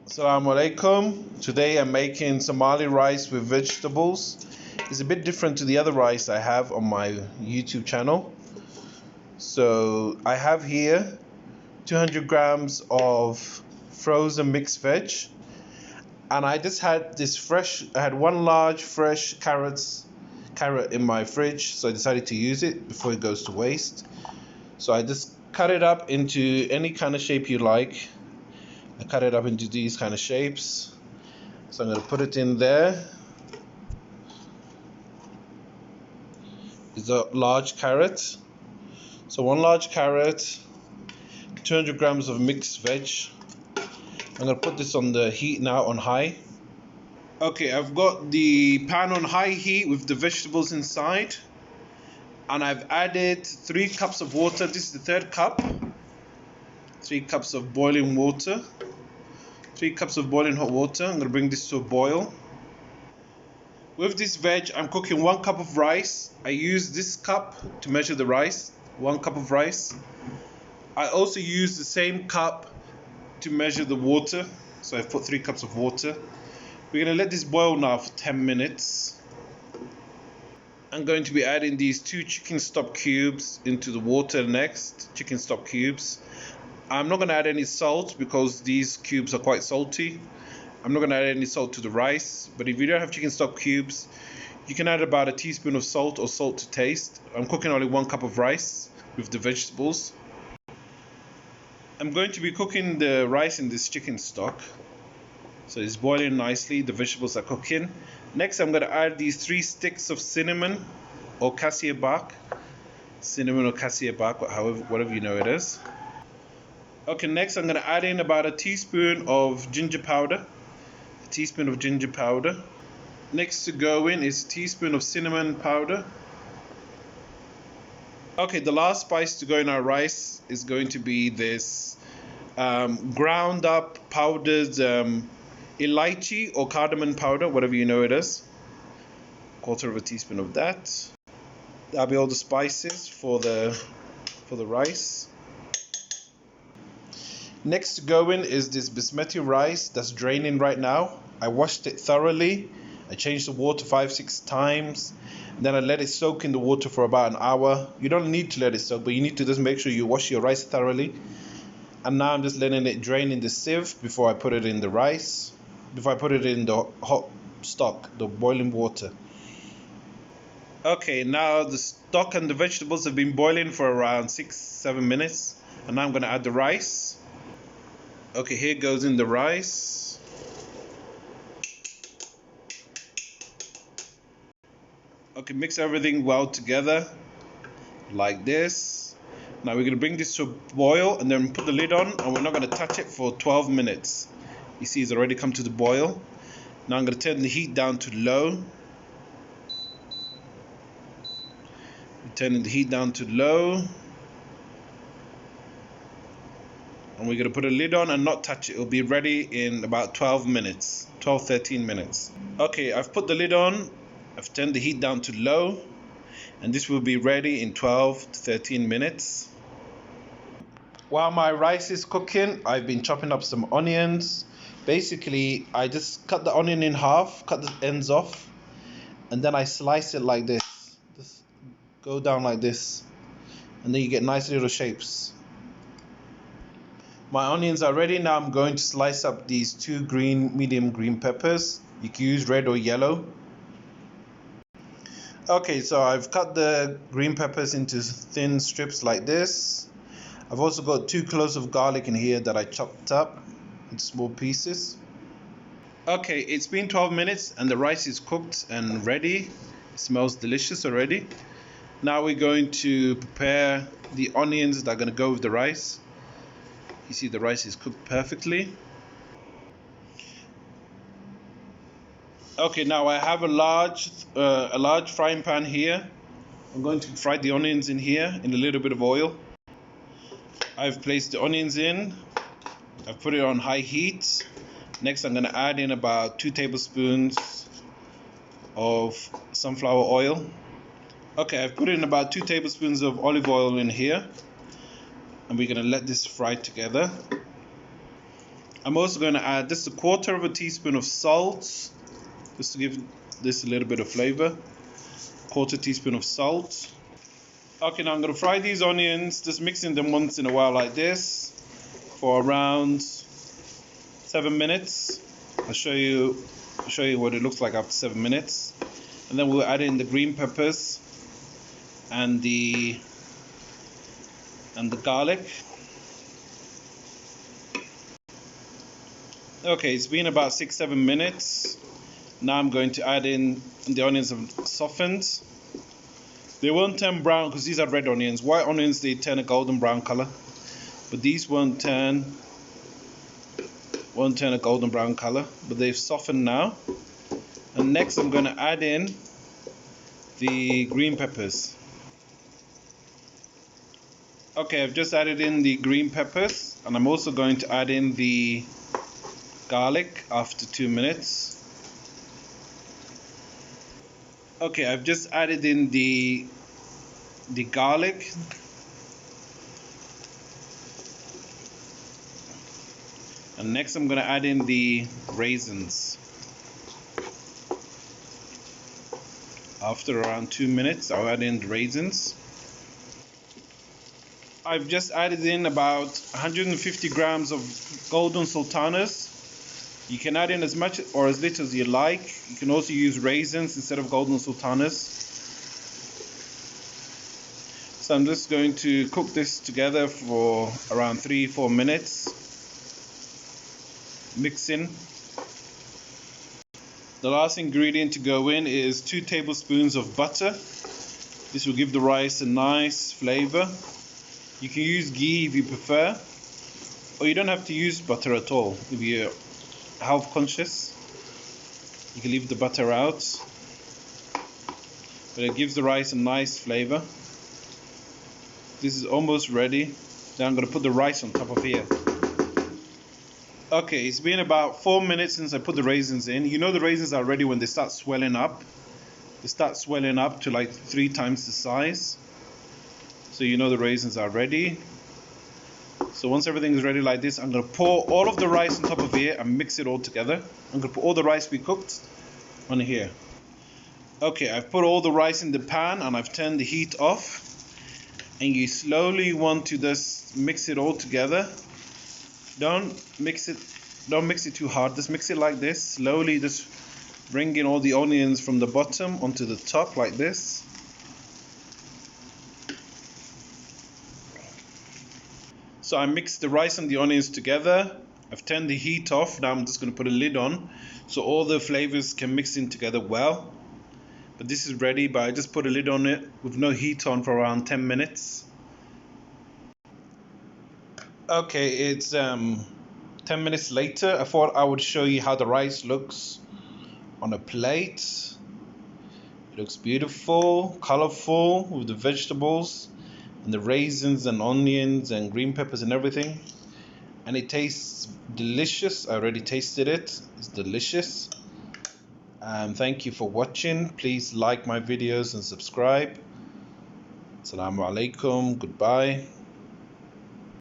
Assalamu alaikum. Today I'm making Somali rice with vegetables. It's a bit different to the other rice I have on my YouTube channel. So I have here 200 grams of frozen mixed veg, and I just had I had one large fresh carrot in my fridge, so I decided to use it before it goes to waste. So I just cut it up into any kind of shape you like. I cut it up into these kind of shapes. So I'm going to put it in there. It's a large carrot. So one large carrot, 200 grams of mixed veg. I'm going to put this on the heat now on high. Okay, I've got the pan on high heat with the vegetables inside. And I've added 3 cups of water. This is the third cup. 3 cups of boiling water. 3 cups of boiling hot water. I'm going to bring this to a boil. With this veg, I'm cooking 1 cup of rice. I use this cup to measure the rice. 1 cup of rice. I also use the same cup to measure the water. So I've put 3 cups of water. We're going to let this boil now for 10 minutes. I'm going to be adding these 2 chicken stock cubes into the water next. Chicken stock cubes. I'm not going to add any salt because these cubes are quite salty. I'm not going to add any salt to the rice, but if you don't have chicken stock cubes, you can add about a teaspoon of salt or salt to taste. I'm cooking only 1 cup of rice with the vegetables. I'm going to be cooking the rice in this chicken stock. So it's boiling nicely, the vegetables are cooking. Next I'm going to add these 3 sticks of cinnamon or cassia bark. Cinnamon or cassia bark, whatever you know it is. Okay, next I'm going to add in about a teaspoon of ginger powder. A teaspoon of ginger powder. Next to go in is a teaspoon of cinnamon powder. Okay, the last spice to go in our rice is going to be this ground up powdered elaichi or cardamon powder, whatever you know it is. 1/4 of a teaspoon of that. That'll be all the spices for the rice. Next to go in is this basmati rice that's draining right now. I washed it thoroughly. I changed the water 5-6 times. Then I let it soak in the water for about an hour. You don't need to let it soak, but you need to just make sure you wash your rice thoroughly. And now I'm just letting it drain in the sieve before I put it in the rice. Before I put it in the hot stock, the boiling water. Okay, now the stock and the vegetables have been boiling for around 6-7 minutes. And now I'm going to add the rice. Okay, here goes in the rice. Okay, mix everything well together like this. Now we're going to bring this to a boil and then put the lid on, and we're not going to touch it for 12 minutes. You see it's already come to the boil. Now I'm going to turn the heat down to low. Turning the heat down to low. And we're going to put a lid on and not touch it. It'll be ready in about 12 minutes. 12-13 minutes. Okay, I've put the lid on. I've turned the heat down to low. And this will be ready in 12-13 minutes. While my rice is cooking, I've been chopping up some onions. Basically, I just cut the onion in half, cut the ends off. And then I slice it like this. Just go down like this. And then you get nice little shapes. My onions are ready. Now I'm going to slice up these 2 medium green peppers. You can use red or yellow. Okay, so I've cut the green peppers into thin strips like this. I've also got 2 cloves of garlic in here that I chopped up in small pieces. Okay, it's been 12 minutes and the rice is cooked and ready. It smells delicious already. Now we're going to prepare the onions that are going to go with the rice. You see the rice is cooked perfectly. Okay, now I have a large frying pan here. I'm going to fry the onions in here in a little bit of oil. I've placed the onions in. I've put it on high heat. Next I'm going to add in about 2 tablespoons of sunflower oil. Okay, I've put in about 2 tablespoons of olive oil in here. And we're going to let this fry together. I'm also going to add just a quarter of a teaspoon of salt, just to give this a little bit of flavor. Quarter teaspoon of salt. Okay, now I'm going to fry these onions, just mixing them once in a while like this for around 7 minutes. I'll show you what it looks like after 7 minutes. And then we'll add in the green peppers and the garlic. Okay, it's been about 6-7 minutes. Now I'm going to add in the onions have softened. They won't turn brown because these are red onions. White onions, they turn a golden brown color, but these won't turn a golden brown color, but they've softened now. And next I'm going to add in the green peppers. Okay, I've just added in the green peppers, and I'm also going to add in the garlic after 2 minutes. Okay, I've just added in the garlic. And next I'm going to add in the raisins. After around 2 minutes, I'll add in the raisins. I've just added in about 150 grams of golden sultanas. You can add in as much or as little as you like. You can also use raisins instead of golden sultanas. So I'm just going to cook this together for around 3-4 minutes. Mixing. The last ingredient to go in is 2 tablespoons of butter. This will give the rice a nice flavor. You can use ghee if you prefer, or you don't have to use butter at all. If you're health conscious, you can leave the butter out, but it gives the rice a nice flavor. This is almost ready. Now I'm going to put the rice on top of here. Okay, it's been about 4 minutes since I put the raisins in. You know the raisins are ready when they start swelling up. They start swelling up to like 3 times the size. So you know the raisins are ready. So once everything is ready like this, I'm going to pour all of the rice on top of here and mix it all together. I'm going to put all the rice we cooked on here. Okay, I've put all the rice in the pan and I've turned the heat off. And you slowly want to just mix it all together. Don't mix it too hard. Just mix it like this. Slowly just bring in all the onions from the bottom onto the top like this. So I mixed the rice and the onions together. I've turned the heat off. Now I'm just going to put a lid on so all the flavors can mix in together well. But this is ready, but I just put a lid on it with no heat on for around 10 minutes. Okay, it's 10 minutes later. I thought I would show you how the rice looks on a plate. It looks beautiful, colorful with the vegetables and the raisins and onions and green peppers and everything, and it tastes delicious. I already tasted it. It's delicious. Thank you for watching. Please like my videos and subscribe. Assalamu alaikum. Goodbye.